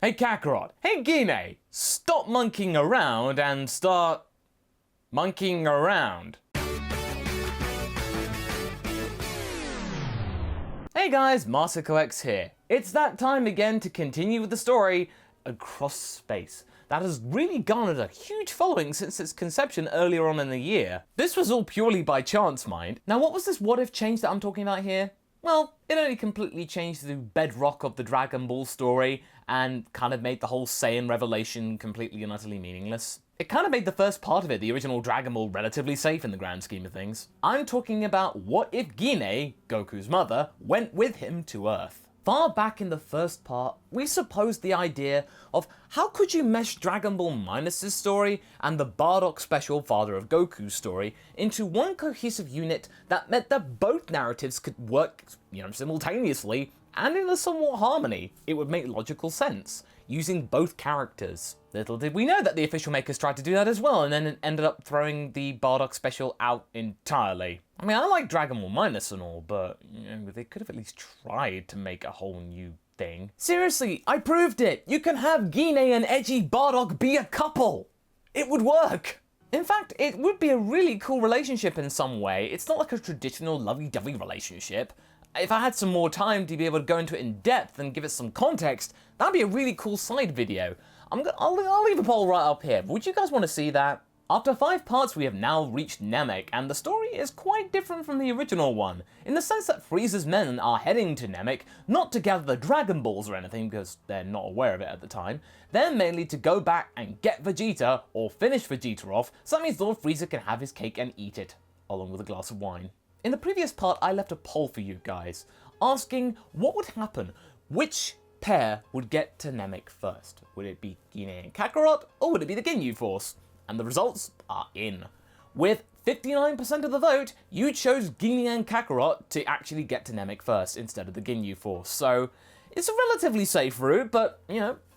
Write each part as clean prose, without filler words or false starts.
Hey Kakarot, hey Gine, stop monkeying around and start monkeying around. Hey guys, MasakoX here. It's that time again to continue with the story Across Space that has really garnered a huge following since its conception earlier on in the year. This was all purely by chance, mind. Now what was this what if change that I'm talking about here? Well, it only completely changed the bedrock of the Dragon Ball story and kind of made the whole Saiyan revelation completely and utterly meaningless. It kind of made the first part of it, the original Dragon Ball, relatively safe in the grand scheme of things. I'm talking about what if Gine, Goku's mother, went with him to Earth. Far back in the first part, we supposed the idea of how could you mesh Dragon Ball Minus's story and the Bardock special Father of Goku's story into one cohesive unit that meant that both narratives could work, simultaneously and in a somewhat harmony. It would make logical sense, using both characters. Little did we know that the official makers tried to do that as well, and then it ended up throwing the Bardock special out entirely. I mean, I like Dragon Ball Minus and all, but they could have at least tried to make a whole new thing. Seriously, I proved it! You can have Gine and edgy Bardock be a couple! It would work! In fact, it would be a really cool relationship in some way. It's not like a traditional lovey-dovey relationship. If I had some more time to be able to go into it in depth and give it some context, that'd be a really cool side video. I'll leave a poll right up here. Would you guys want to see that? After 5 parts, we have now reached Namek, and the story is quite different from the original one, in the sense that Frieza's men are heading to Namek, not to gather the Dragon Balls or anything, because they're not aware of it at the time. They're mainly to go back and get Vegeta, or finish Vegeta off, so that means Lord Frieza can have his cake and eat it, along with a glass of wine. In the previous part, I left a poll for you guys, asking what would happen, which pair would get to Namek first. Would it be Gine and Kakarot, or would it be the Ginyu Force? And the results are in. With 59% of the vote, you chose Gine and Kakarot to actually get to Namek first instead of the Ginyu Force. So it's a relatively safe route, but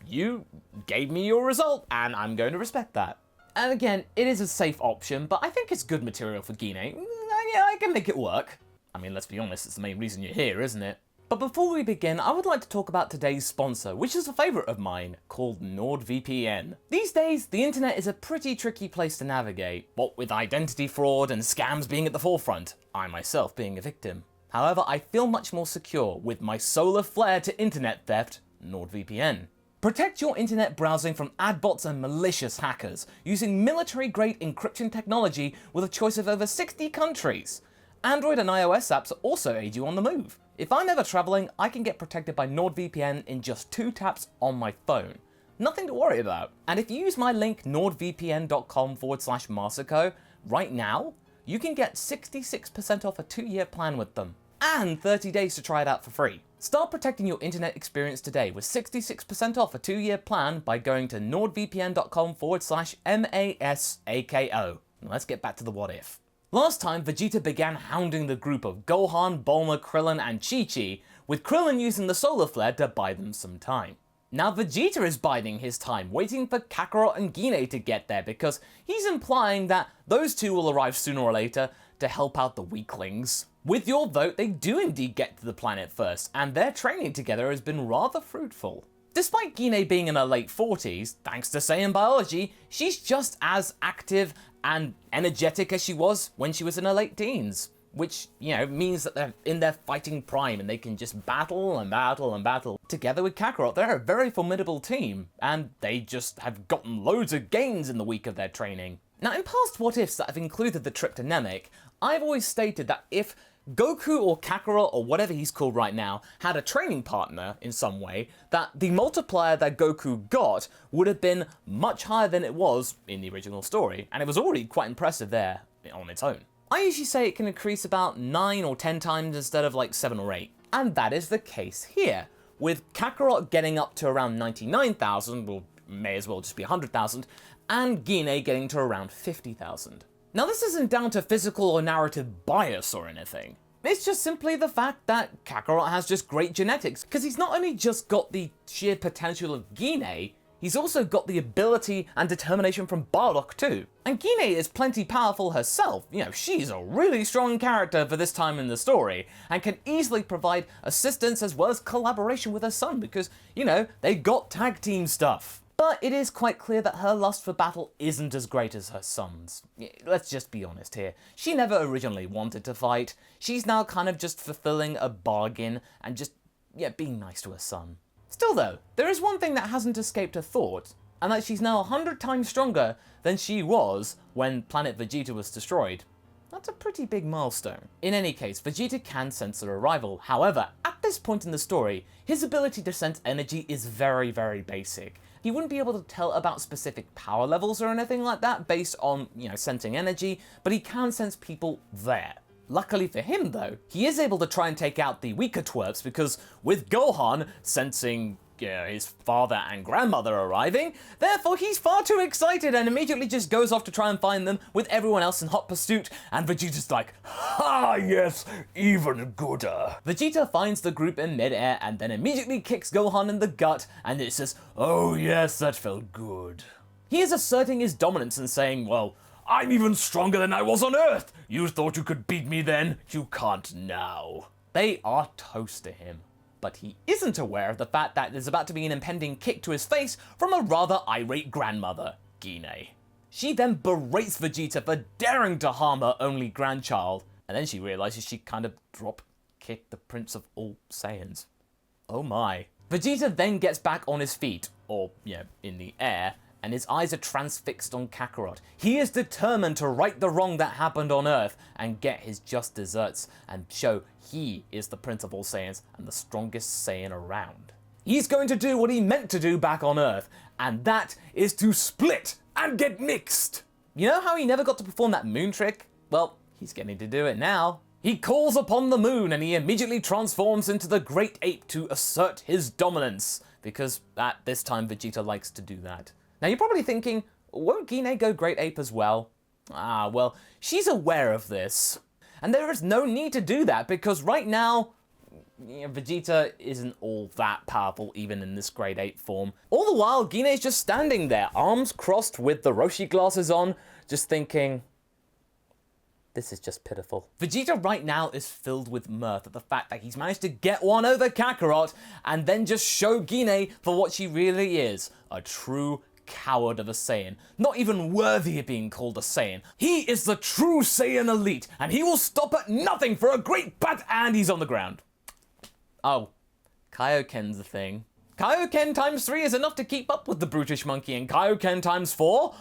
you gave me your result and I'm going to respect that. And again, it is a safe option, but I think it's good material for Gine. Yeah, I can make it work. I mean, let's be honest, it's the main reason you're here, isn't it? But before we begin, I would like to talk about today's sponsor, which is a favourite of mine, called NordVPN. These days, the internet is a pretty tricky place to navigate, what with identity fraud and scams being at the forefront, I myself being a victim. However, I feel much more secure with my solar flare to internet theft, NordVPN. Protect your internet browsing from adbots and malicious hackers using military-grade encryption technology with a choice of over 60 countries. Android and iOS apps also aid you on the move. If I'm ever traveling, I can get protected by NordVPN in just 2 taps on my phone. Nothing to worry about. And if you use my link nordvpn.com/Masako right now, you can get 66% off a 2-year plan with them, and 30 days to try it out for free. Start protecting your internet experience today with 66% off a 2-year plan by going to nordvpn.com/MASAKO. Now let's get back to the what if. Last time, Vegeta began hounding the group of Gohan, Bulma, Krillin, and Chi-Chi, with Krillin using the solar flare to buy them some time. Now Vegeta is biding his time, waiting for Kakarot and Gine to get there because he's implying that those two will arrive sooner or later to help out the weaklings. With your vote, they do indeed get to the planet first, and their training together has been rather fruitful. Despite Gine being in her late 40s, thanks to Saiyan biology, she's just as active and energetic as she was when she was in her late teens. Which, means that they're in their fighting prime and they can just battle and battle and battle. Together with Kakarot, they're a very formidable team, and they just have gotten loads of gains in the week of their training. Now, in past what-ifs that have included the trip to Namek, I've always stated that if Goku or Kakarot or whatever he's called right now had a training partner in some way, that the multiplier that Goku got would have been much higher than it was in the original story, and it was already quite impressive there on its own. I usually say it can increase about 9 or 10 times instead of like 7 or 8, and that is the case here, with Kakarot getting up to around 99,000, or may as well just be 100,000, and Gine getting to around 50,000. Now this isn't down to physical or narrative bias or anything. It's just simply the fact that Kakarot has just great genetics, because he's not only just got the sheer potential of Gine, He's also got the ability and determination from Bardock too. And Gine is plenty powerful herself. You know, she's a really strong character for this time in the story, and can easily provide assistance as well as collaboration with her son because, you know, they got tag team stuff. But it is quite clear that her lust for battle isn't as great as her son's. Let's just be honest here. She never originally wanted to fight. She's now kind of just fulfilling a bargain and just, yeah, being nice to her son. Still though, there is one thing that hasn't escaped her thought, and that she's now 100 times stronger than she was when planet Vegeta was destroyed. That's a pretty big milestone. In any case, Vegeta can sense their arrival. However, at this point in the story, his ability to sense energy is very, very basic. He wouldn't be able to tell about specific power levels or anything like that based on, you know, sensing energy, but he can sense people there. Luckily for him though, he is able to try and take out the weaker twerps because with Gohan sensing his father and grandmother arriving, therefore he's far too excited and immediately just goes off to try and find them with everyone else in hot pursuit, and Vegeta's like, "Ha yes, even gooder." Vegeta finds the group in midair and then immediately kicks Gohan in the gut, and it says, "Oh yes, that felt good." He is asserting his dominance and saying, "Well, I'm even stronger than I was on Earth. You thought you could beat me then? You can't now." They are toast to him. But he isn't aware of the fact that there's about to be an impending kick to his face from a rather irate grandmother, Gine. She then berates Vegeta for daring to harm her only grandchild, and then she realizes she kind of drop-kicked the Prince of All Saiyans. Oh my. Vegeta then gets back on his feet, or, in the air, and his eyes are transfixed on Kakarot. He is determined to right the wrong that happened on Earth and get his just desserts and show he is the Prince of All Saiyans and the strongest Saiyan around. He's going to do what he meant to do back on Earth, and that is to split and get mixed. You know how he never got to perform that moon trick? Well, he's getting to do it now. He calls upon the moon and he immediately transforms into the Great Ape to assert his dominance, because at this time Vegeta likes to do that. Now you're probably thinking, won't Gine go Great Ape as well? Well, she's aware of this. And there is no need to do that because right now, Vegeta isn't all that powerful even in this Great Ape form. All the while, Gine's just standing there, arms crossed with the Roshi glasses on, just thinking, this is just pitiful. Vegeta right now is filled with mirth at the fact that he's managed to get one over Kakarot and then just show Gine for what she really is, a true coward of a Saiyan, not even worthy of being called a Saiyan. He is the true Saiyan elite, and he will stop at nothing for a great bat, and he's on the ground. Oh, Kaioken's a thing. Kaioken times 3 is enough to keep up with the brutish monkey, and Kaioken times 4?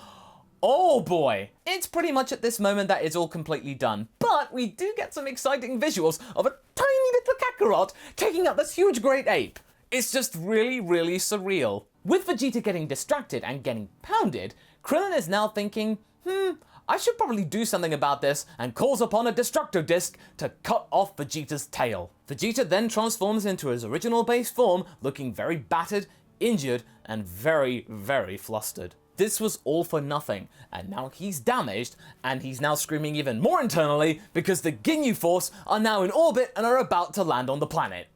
Oh boy. It's pretty much at this moment that it's all completely done, but we do get some exciting visuals of a tiny little Kakarot taking out this huge Great Ape. It's just really, really surreal. With Vegeta getting distracted and getting pounded, Krillin is now thinking, I should probably do something about this, and calls upon a Destructo Disc to cut off Vegeta's tail. Vegeta then transforms into his original base form, looking very battered, injured, and very, very flustered. This was all for nothing, and now he's damaged, and he's now screaming even more internally because the Ginyu Force are now in orbit and are about to land on the planet.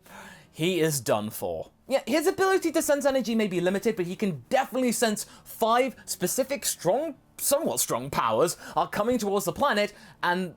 He is done for. Yeah, his ability to sense energy may be limited, but he can definitely sense 5 specific somewhat strong powers are coming towards the planet, and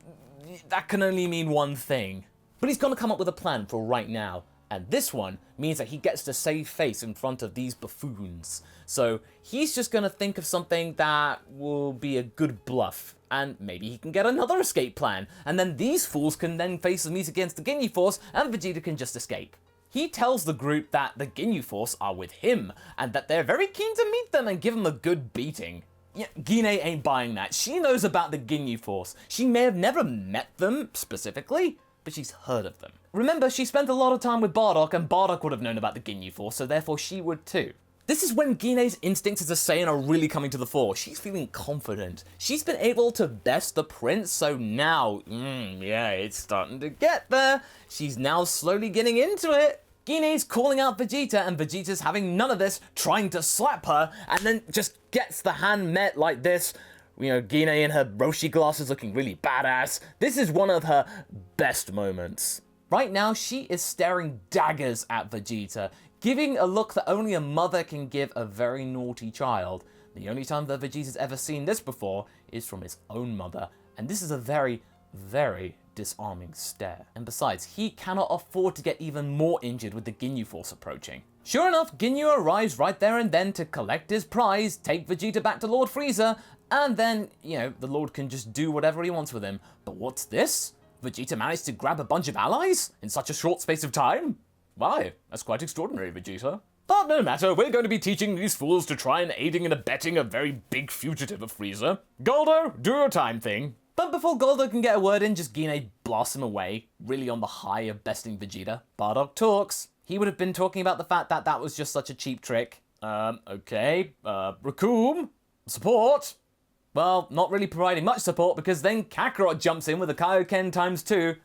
that can only mean one thing. But he's gonna come up with a plan for right now, and this one means that he gets to save face in front of these buffoons. So he's just gonna think of something that will be a good bluff, and maybe he can get another escape plan, and then these fools can then face the meet against the Ginyu Force, and Vegeta can just escape. He tells the group that the Ginyu Force are with him, and that they're very keen to meet them and give them a good beating. Yeah, Gine ain't buying that. She knows about the Ginyu Force. She may have never met them specifically, but she's heard of them. Remember, she spent a lot of time with Bardock, and Bardock would have known about the Ginyu Force, so therefore she would too. This is when Gine's instincts as a Saiyan are really coming to the fore. She's feeling confident. She's been able to best the prince, so now, yeah, it's starting to get there. She's now slowly getting into it. Gine's calling out Vegeta, and Vegeta's having none of this, trying to slap her, and then just gets the hand met like this. Gine in her Roshi glasses looking really badass. This is one of her best moments. Right now, she is staring daggers at Vegeta. giving a look that only a mother can give a very naughty child. The only time that Vegeta's ever seen this before is from his own mother, and this is a very, very disarming stare. And besides, he cannot afford to get even more injured with the Ginyu Force approaching. Sure enough, Ginyu arrives right there and then to collect his prize, take Vegeta back to Lord Frieza, and then, the Lord can just do whatever he wants with him. But what's this? Vegeta managed to grab a bunch of allies in such a short space of time? Why, that's quite extraordinary, Vegeta. But no matter, we're going to be teaching these fools to try and aiding and abetting a very big fugitive of Frieza. Goldo, do your time thing. But before Goldo can get a word in, just Gine blasts him away, really on the high of besting Vegeta. Bardock talks. He would have been talking about the fact that that was just such a cheap trick. Okay. Raccoon? Support? Well, not really providing much support because then Kakarot jumps in with a Kaioken ×2.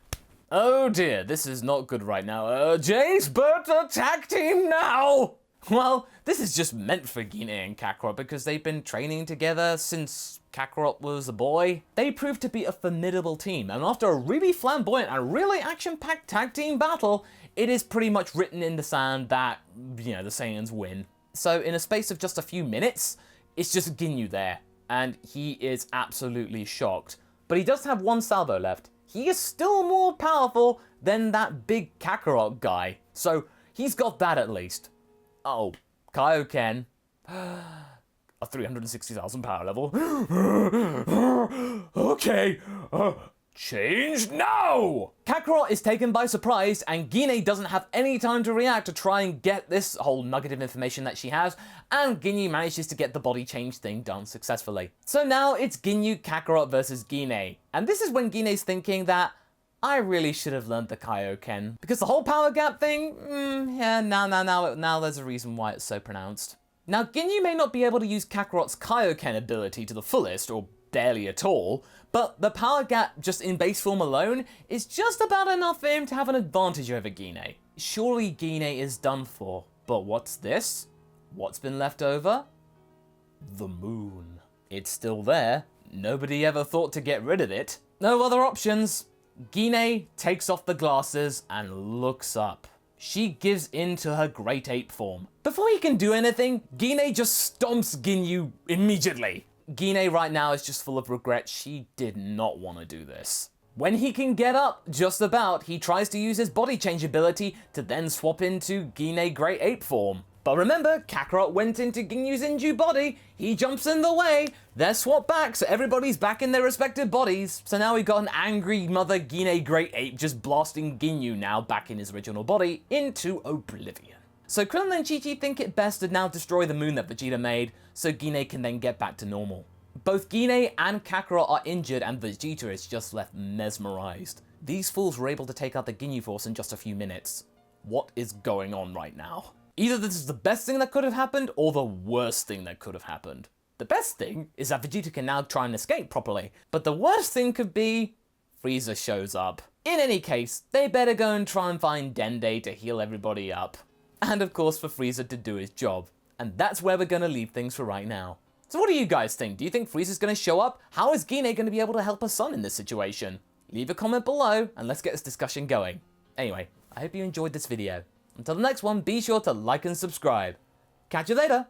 Oh dear, this is not good right now. Jace, but attack team now! Well, this is just meant for Gine and Kakarot because they've been training together since Kakarot was a boy. They proved to be a formidable team, and after a really flamboyant and really action-packed tag team battle, it is pretty much written in the sand that, the Saiyans win. So in a space of just a few minutes, it's just Ginyu there, and he is absolutely shocked. But he does have one salvo left. He is still more powerful than that big Kakarot guy, so he's got that at least. Oh, Kaioken. A 360,000 power level. Okay, change now! Kakarot is taken by surprise, and Gine doesn't have any time to react to try and get this whole nugget of information that she has, and Ginyu manages to get the body change thing done successfully. So now it's Ginyu Kakarot versus Gine, and this is when Gine's thinking that I really should have learned the Kaioken, because the whole power gap thing, now there's a reason why it's so pronounced. Now, Ginyu may not be able to use Kakarot's Kaioken ability to the fullest, or barely at all, but the power gap just in base form alone is just about enough for him to have an advantage over Gine. Surely Gine is done for, but what's this? What's been left over? The moon. It's still there. Nobody ever thought to get rid of it. No other options. Gine takes off the glasses and looks up. She gives in to her Great Ape form. Before he can do anything, Gine just stomps Ginyu immediately. Gine right now is just full of regret. She did not want to do this. When he can get up, just about, he tries to use his body change ability to then swap into Gine Great Ape form. But remember, Kakarot went into Ginyu's Inju body, he jumps in the way, they're swapped back, so everybody's back in their respective bodies. So now we've got an angry mother Gine Great Ape just blasting Ginyu now back in his original body into oblivion. So Krillin and Chi-Chi think it best to now destroy the moon that Vegeta made, so Gine can then get back to normal. Both Gine and Kakarot are injured and Vegeta is just left mesmerized. These fools were able to take out the Ginyu Force in just a few minutes. What is going on right now? Either this is the best thing that could have happened, or the worst thing that could have happened. The best thing is that Vegeta can now try and escape properly, but the worst thing could be Frieza shows up. In any case, they better go and try and find Dende to heal everybody up. And of course for Frieza to do his job. And that's where we're gonna leave things for right now. So what do you guys think? Do you think Frieza's gonna show up? How is Gine gonna be able to help her son in this situation? Leave a comment below and let's get this discussion going. Anyway, I hope you enjoyed this video. Until the next one, be sure to like and subscribe. Catch you later!